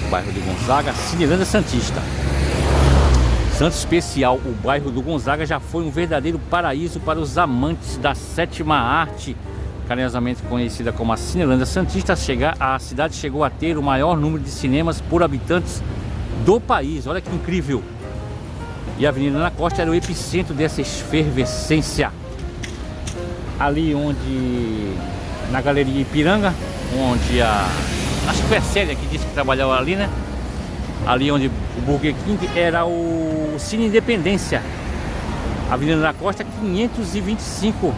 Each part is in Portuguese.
bairro de Gonzaga, Cinelândia Santista. Santos Especial, o bairro do Gonzaga já foi um verdadeiro paraíso para os amantes da sétima arte, carinhosamente conhecida como a Cinelândia Santista. A cidade chegou a ter o maior número de cinemas por habitantes do país. Olha que incrível! E a Avenida Ana Costa era o epicentro dessa efervescência. Ali onde, na Galeria Ipiranga, onde acho que foi a Célia que disse que trabalhava ali, né? Ali onde o Burger King era o Cine Independência. Avenida Ana Costa 525.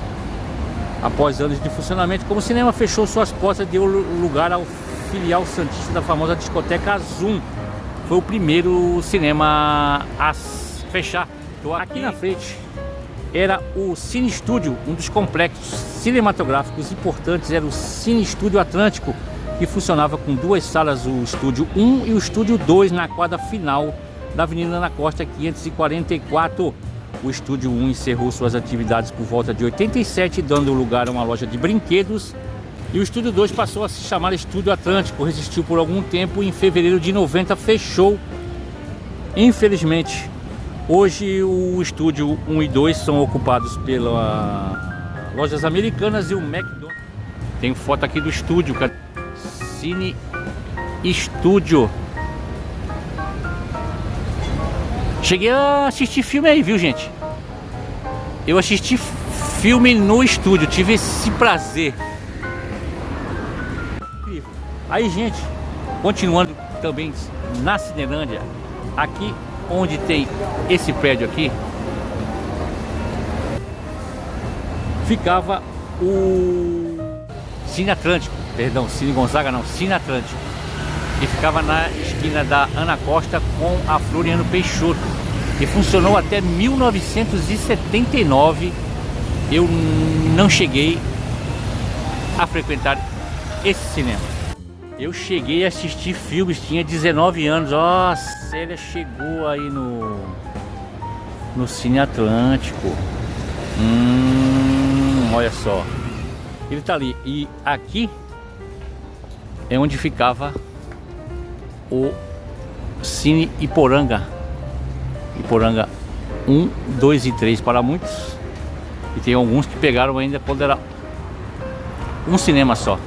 Após anos de funcionamento, como o cinema fechou suas portas, deu lugar ao filial santista da famosa discoteca Zoom. Foi o primeiro cinema a fechar. Aqui na frente era o Cine Estúdio, um dos complexos cinematográficos importantes. Era o Cine Estúdio Atlântico, que funcionava com duas salas, o Estúdio 1 e o Estúdio 2, na quadra final da Avenida Ana Costa 544. O Estúdio 1 encerrou suas atividades por volta de 87, dando lugar a uma loja de brinquedos. E o Estúdio 2 passou a se chamar Estúdio Atlântico, resistiu por algum tempo e em fevereiro de 90 fechou. Infelizmente, hoje o Estúdio 1 e 2 são ocupados pelas lojas americanas e o McDonald's. Tem foto aqui do estúdio, Cine Estúdio. Cheguei a assistir filme aí, viu, gente? Eu assisti filme no estúdio, tive esse prazer. Incrível. Aí, gente, continuando também na Cinelândia, aqui onde tem esse prédio aqui, ficava o Cine Atlântico, perdão, Cine Gonzaga não, Cine Atlântico, que ficava na esquina da Ana Costa com a Floriano Peixoto, e funcionou até 1979. Eu não cheguei a frequentar esse cinema. Eu cheguei a assistir filmes, tinha 19 anos. Ó, a Célia chegou aí no Cine Atlântico. Olha só, ele tá ali. E aqui é onde ficava o Cine Iporanga. Iporanga 1, 2 e 3 para muitos. E tem alguns que pegaram ainda quando era um cinema só.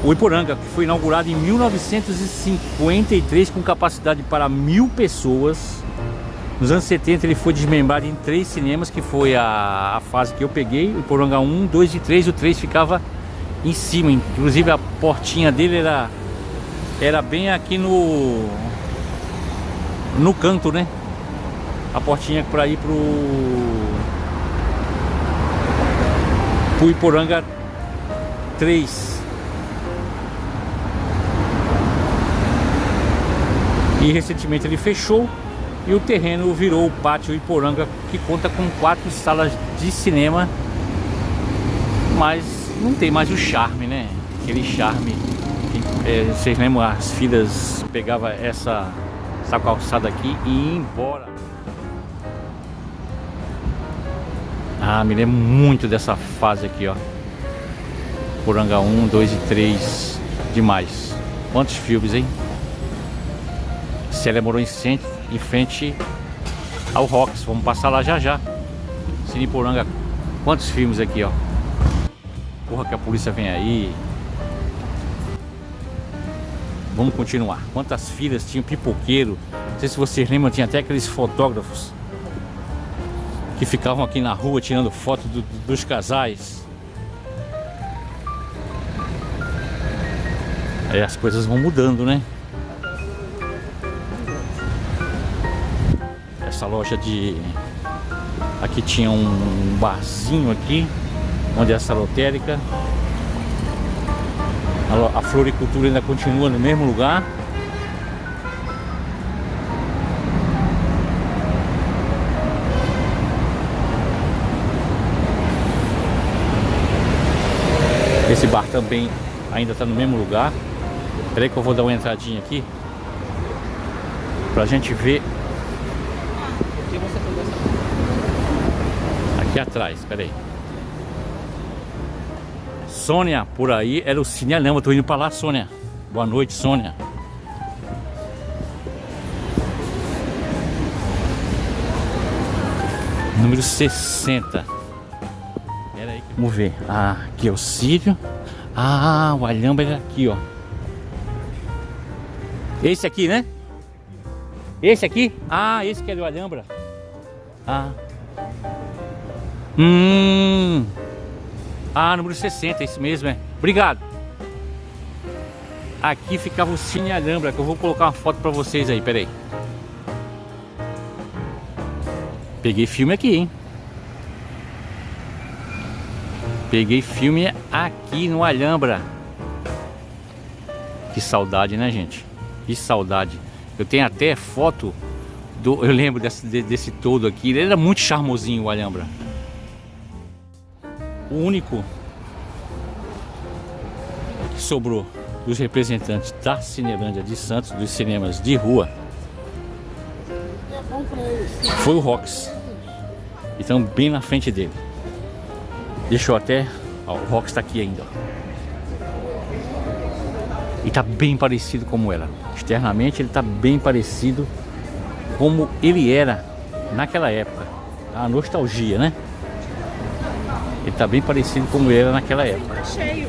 O Iporanga, que foi inaugurado em 1953 com capacidade para 1000 pessoas. Nos anos 70 ele foi desmembrado em 3 cinemas, que foi a fase que eu peguei. O Iporanga 1, 2 e 3. O 3 ficava em cima, inclusive a portinha dele era bem aqui no canto, né? A portinha para ir pro Iporanga 3. E recentemente ele fechou e o terreno virou o Pátio Iporanga, que conta com 4 salas de cinema, mas não tem mais o charme, né? Aquele charme. Vocês lembram, as filas pegava essa calçada aqui e ia embora. Me lembro muito dessa fase aqui, ó. Iporanga 1, 2 e 3. Demais. Quantos filmes, hein? Célia morou em frente ao Rox. Vamos passar lá já já. Cine Iporanga. Quantos filmes aqui, ó. Porra que a polícia vem aí. Vamos continuar. Quantas filas tinha, pipoqueiro. Não sei se vocês lembram, tinha até aqueles fotógrafos que ficavam aqui na rua tirando foto dos casais. Aí as coisas vão mudando, né? Essa loja de... Aqui tinha um barzinho aqui, onde é essa lotérica. A floricultura ainda continua no mesmo lugar. Esse bar também ainda está no mesmo lugar. Espera aí que eu vou dar uma entradinha aqui pra gente ver. Aqui atrás, espera aí. Sônia, por aí era o Cine Alhama. Eu tô indo pra lá, Sônia. Boa noite, Sônia. Número 60. Pera aí, vamos ver. Ah, aqui é o Círio. Ah, o Alhambra é aqui, ó. Esse aqui, né? Esse aqui? Ah, esse que é do Alhambra. Ah. Ah, número 60, esse mesmo, é. Obrigado. Aqui ficava o Cine Alhambra, que eu vou colocar uma foto pra vocês aí, peraí. Peguei filme aqui, hein? Peguei filme aqui no Alhambra. Que saudade, né, gente? Que saudade. Eu tenho até foto do... Eu lembro desse todo aqui. Ele era muito charmosinho, o Alhambra. O único que sobrou dos representantes da Cinelândia de Santos, dos cinemas de rua, foi o Rox. Então bem na frente dele. Deixa eu até... Ó, o Rox tá aqui ainda. E tá bem parecido como era. Externamente ele tá bem parecido como ele era naquela época. A nostalgia, né? Ele tá bem parecido como ele era naquela época. Tá cheio.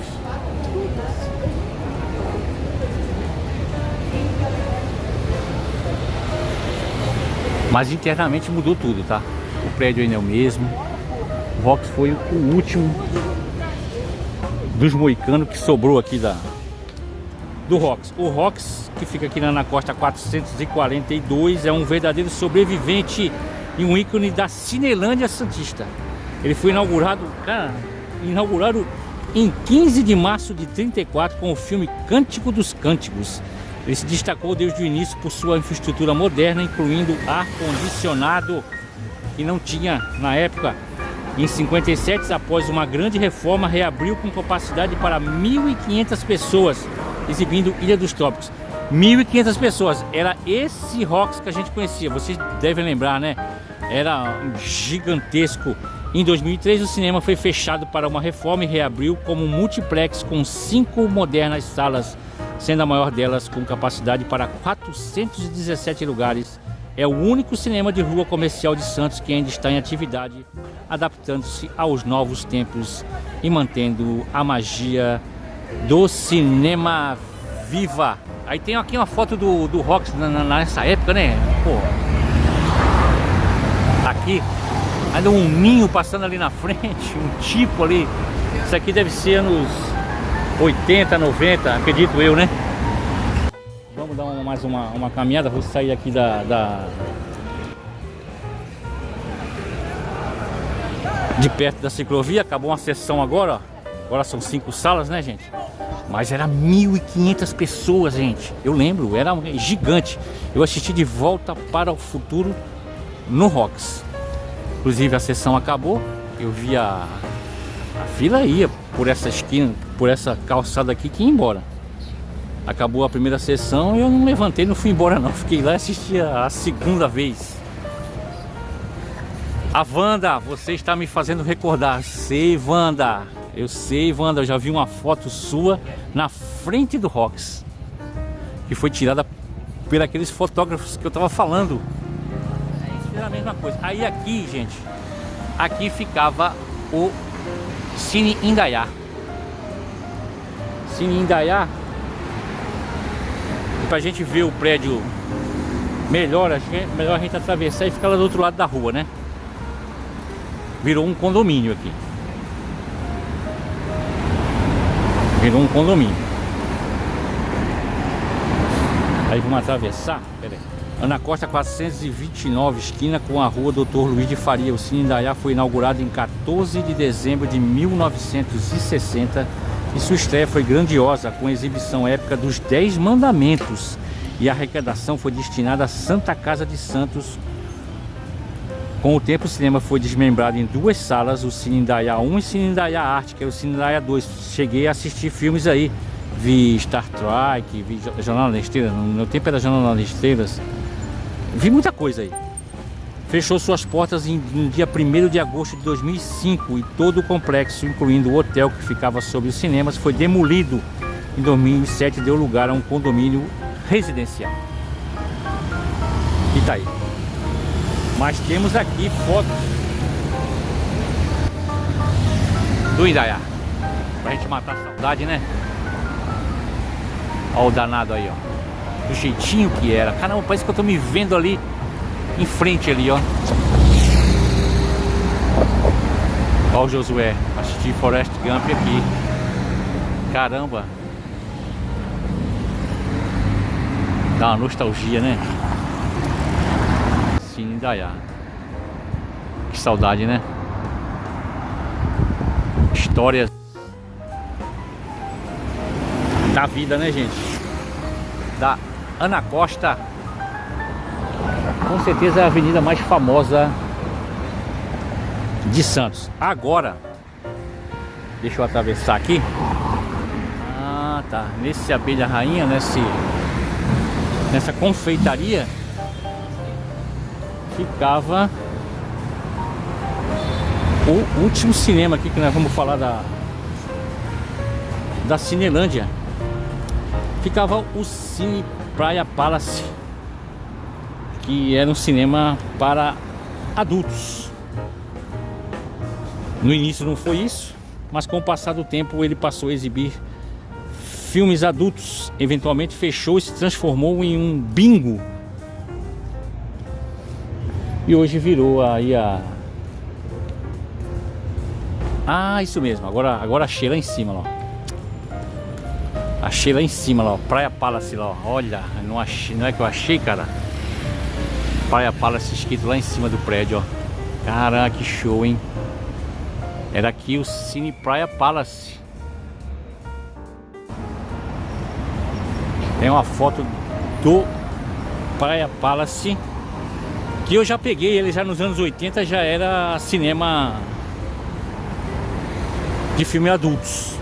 Mas internamente mudou tudo, tá? O prédio ainda é o mesmo. O Rox foi o último dos moicanos que sobrou aqui do Rox. O Rox, que fica aqui na Costa 442, é um verdadeiro sobrevivente e um ícone da Cinelândia Santista. Ele foi inaugurado, cara, em 15 de março de 34 com o filme Cântico dos Cânticos. Ele se destacou desde o início por sua infraestrutura moderna, incluindo ar-condicionado, que não tinha na época. Em 57, após uma grande reforma, reabriu com capacidade para 1.500 pessoas, exibindo Ilha dos Trópicos. 1.500 pessoas, era esse Rox que a gente conhecia, vocês devem lembrar, né? Era gigantesco. Em 2003, o cinema foi fechado para uma reforma e reabriu como um multiplex com 5 modernas salas, sendo a maior delas com capacidade para 417 lugares. É o único cinema de rua comercial de Santos que ainda está em atividade, adaptando-se aos novos tempos e mantendo a magia do cinema viva. Aí tem aqui uma foto do Rox nessa época, né? Pô. Aqui, ainda um ninho passando ali na frente, um tipo ali. Isso aqui deve ser anos 80, 90, acredito eu, né? Vamos dar mais uma caminhada. Vou sair aqui de perto da ciclovia. Acabou uma sessão agora, ó. Agora são 5 salas, né, gente? Mas era 1.500 pessoas, gente. Eu lembro, era gigante. Eu assisti De Volta para o Futuro no Rox. Inclusive a sessão acabou. Eu vi a fila ia por essa esquina, por essa calçada aqui que ia embora. Acabou a primeira sessão e eu não levantei, não fui embora não. Fiquei lá e assisti a segunda vez. A Wanda, você está me fazendo recordar. Sei, Wanda. Eu sei, Wanda, eu já vi uma foto sua na frente do Rox, que foi tirada por aqueles fotógrafos que eu tava falando. É a mesma coisa. Aí aqui, gente, aqui ficava o Cine Indaiá. Cine Indaiá. E pra gente ver o prédio melhor, acho que é melhor a gente atravessar e ficar lá do outro lado da rua, né? Virou um condomínio aqui. Virou um condomínio. Aí vamos atravessar. Pera aí. Na Costa 429, esquina com a rua Dr. Luiz de Faria. O Cine Indaiá foi inaugurado em 14 de dezembro de 1960 e sua estreia foi grandiosa, com a exibição épica dos 10 Mandamentos, e a arrecadação foi destinada à Santa Casa de Santos. Com o tempo, o cinema foi desmembrado em 2 salas, o Cine Indaiá 1 e o Cine Indaiá Arte, que é o Cine Indaiá 2. Cheguei a assistir filmes aí, vi Star Trek, vi Jornal das Estrelas, no meu tempo era Jornal das Estrelas, vi muita coisa aí. Fechou suas portas no dia 1º de agosto de 2005 e todo o complexo, incluindo o hotel que ficava sobre os cinemas, foi demolido em 2007 deu lugar a um condomínio residencial. E tá aí. Mas temos aqui fotos do Indaiá, pra gente matar a saudade, né? Olha o danado aí, ó, do jeitinho que era. Caramba, parece que eu tô me vendo ali em frente ali, ó. Ó o Josué, assisti Forrest Gump aqui. Caramba, dá uma nostalgia, né? Cine Indaiá. Que saudade, né? Histórias da vida, né, gente? Da Ana Costa. Com certeza é a avenida mais famosa de Santos. Agora, deixa eu atravessar aqui. Ah, tá. Nesse Abelha Rainha, nessa confeitaria, ficava o último cinema aqui que nós vamos falar da Cinelândia. Ficava o Cine Praia Palace, que era um cinema para adultos. No início não foi isso, mas com o passar do tempo ele passou a exibir filmes adultos. Eventualmente fechou e se transformou em um bingo. E hoje virou aí a... Ah, isso mesmo, agora achei lá em cima, ó. Achei lá em cima, ó, Praia Palace lá, ó. Olha, não achei, não é que eu achei, cara. Praia Palace escrito lá em cima do prédio, ó. Caraca, que show, hein? Era aqui o Cine Praia Palace. Tem uma foto do Praia Palace que eu já peguei, ele já nos anos 80 já era cinema de filme adultos.